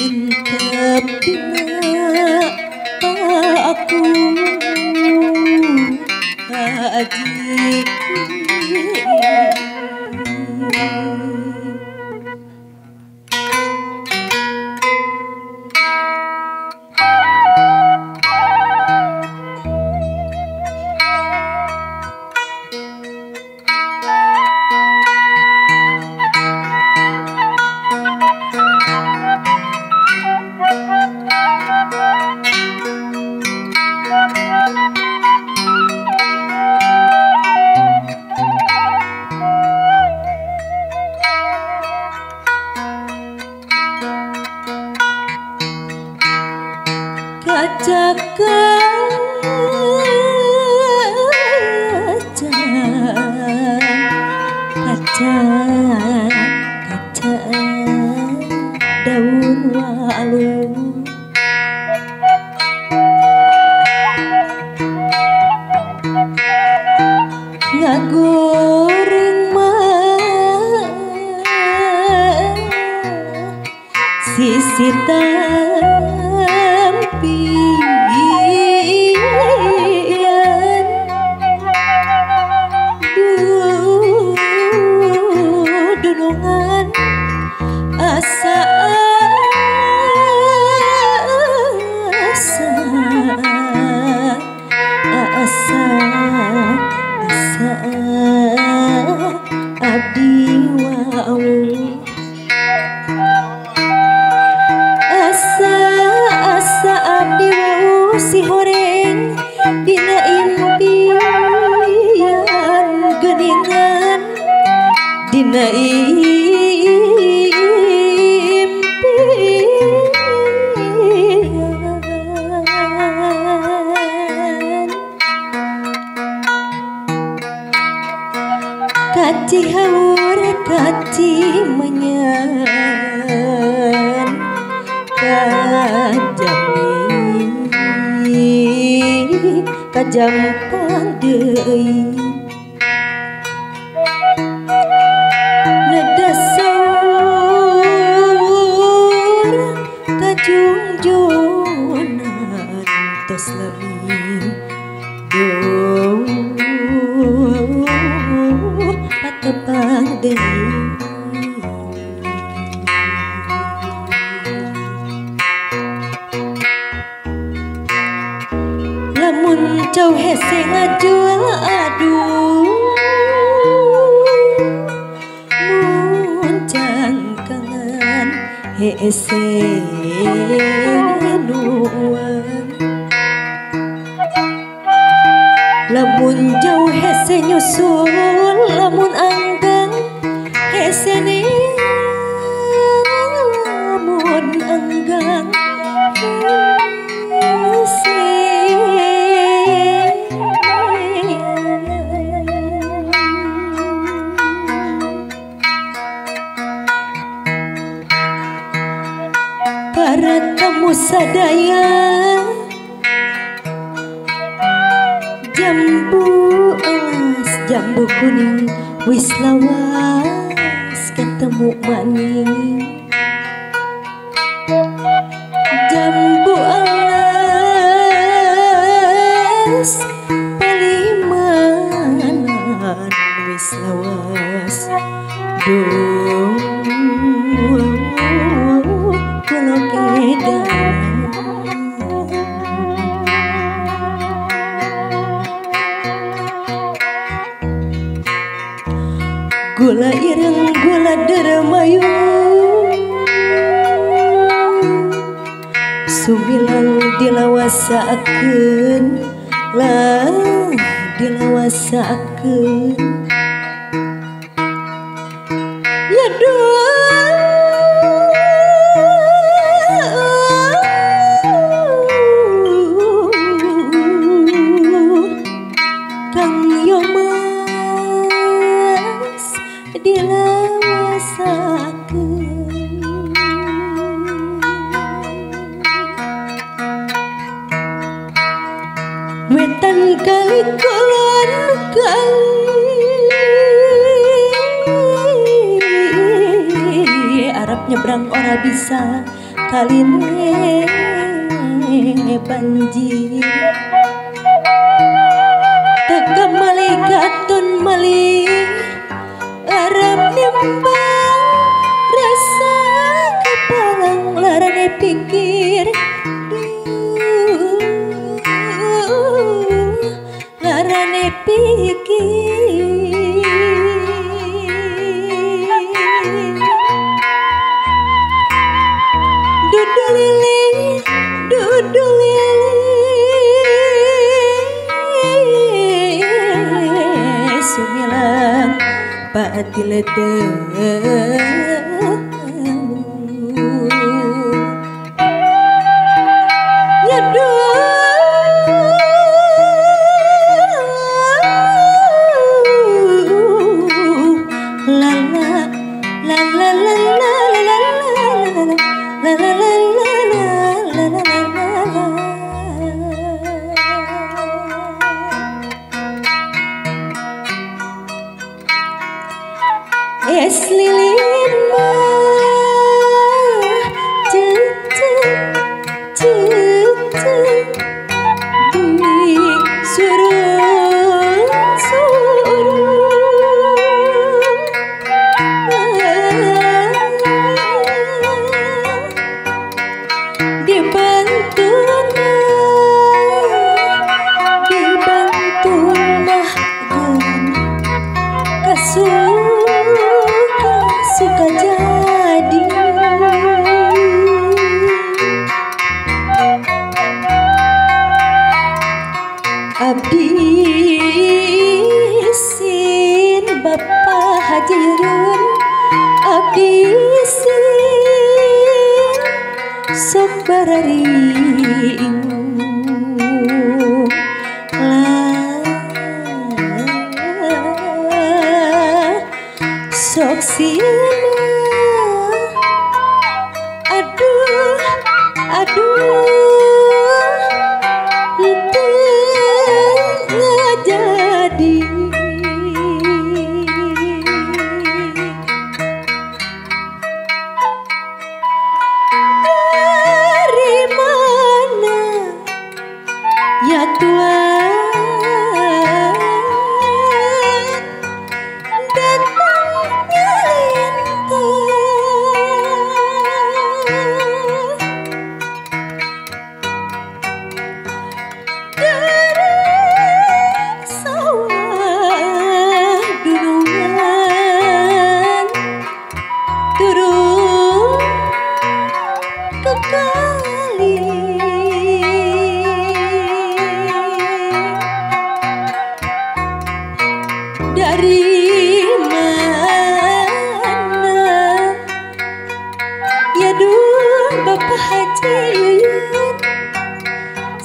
Entep dina aku haji kaca daun walu ngagoreng mah sisi dunungan asa abdi wau asa abdi wau si horeng dina impian geningan dina kaci haur kaci menyan kajampang deui nedasur kajungjonan tos lamin patepang deui lamun cau hese ngajual aduh mun jangkangan hese nuang lamun jauh hese nyusul lamun anggang hese lamun anggang hese para tamu sadaya jambu kuning wis lawas ketemu maning jambu alas palimanan wis lawas dong kalau kedan gula ireng gula dermayu sumilang dilawasaakeun lah dilawasaakeun ya Kang Yomas dilawasakeun wetan kali kulon kali arep nyebrang ora bisa kaline banjir teka malikaton malih arep nimbang rasa kepalang larane pikir larane pikir dudu lili sumilang pati es lilin mah cecek di surung dibantu mah suka jadi abdi sin Bapak Haji Yurun abdi sin sok bararing sok sina aduh tengah jadi dari mana ya Tuhan dari mana ya duh Bapak Haji Yuyun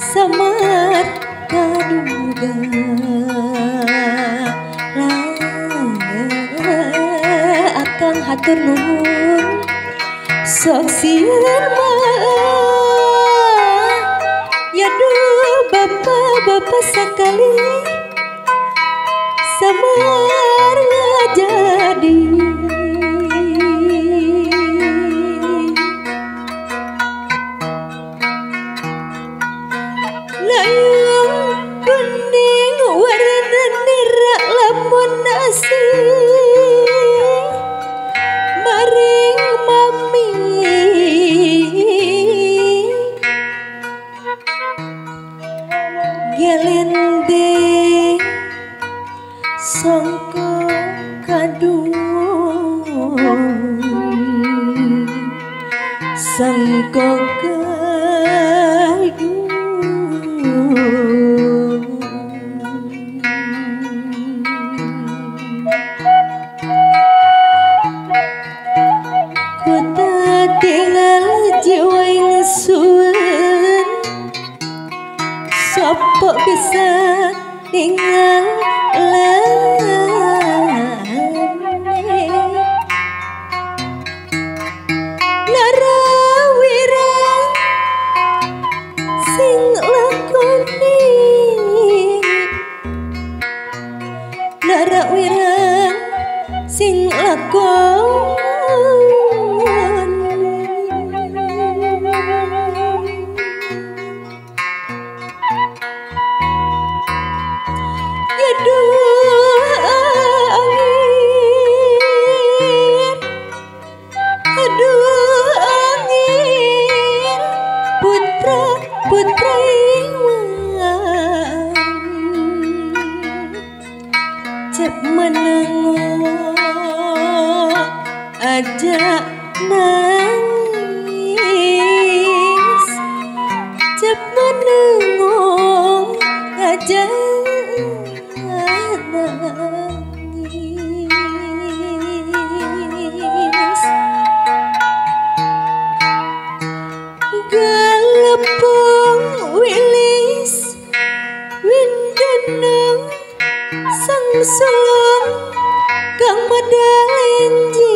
samar kaduga akang hatur nuhun sok sieun ya duh bapak sekali samar jadi layang bening warna nira lamun nasi maring mami gelendeng sangka kadung sangka kadung kota tinggal jiwa yang suan sopo bisa tinggal Lara wirang sing lakon aja nangis cep menengok aja nangis galepung wilis windeneng sang sulung kang medalenji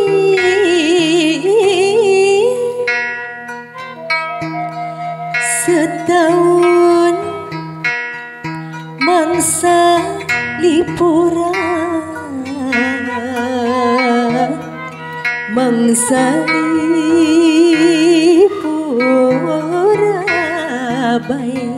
setahun mangsa liburan mangsa liburan bae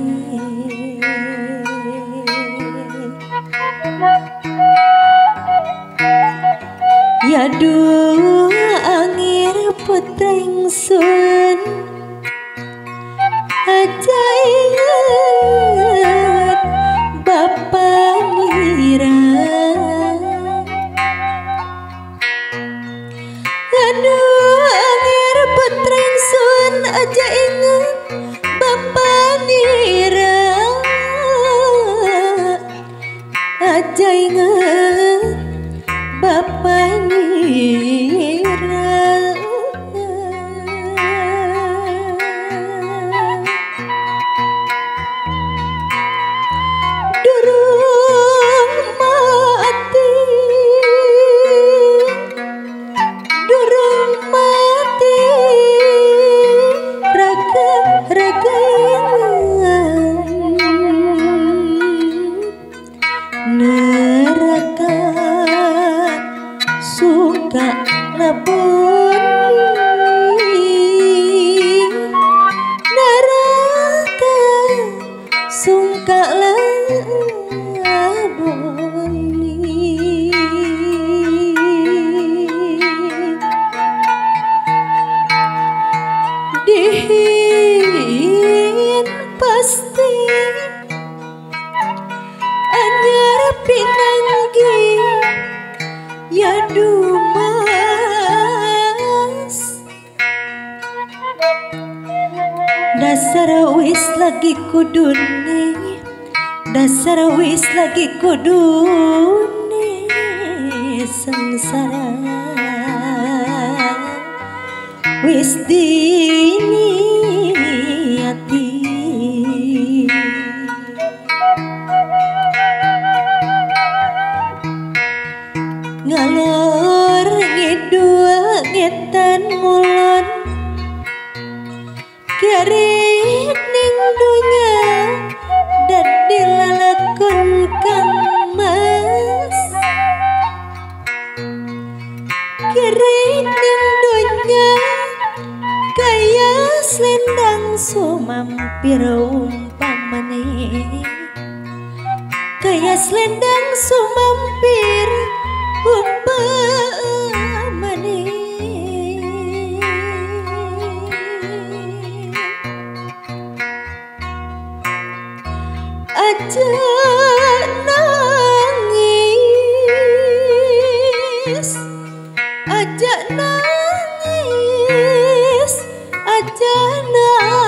ya dua angir putra ingsun aja inget bapa nira aduh angir putra ingsun aja inget bapa nira aja inget bapa nira durung mati raga neraka suka labuni neraka suka labuni dihin pasti anyar pinanggi ya dumas dasar wis lagi kudune dasar wis lagi kudune sengsara wis diniati ngalor ngidul ngetan ngulon kiarit ning dunya dadi lalakon kang mas kiarit ning dunya kaya selendang sumampir umpamane kaya selendang sumampir umpamane aja nangis aja nangis aja nangis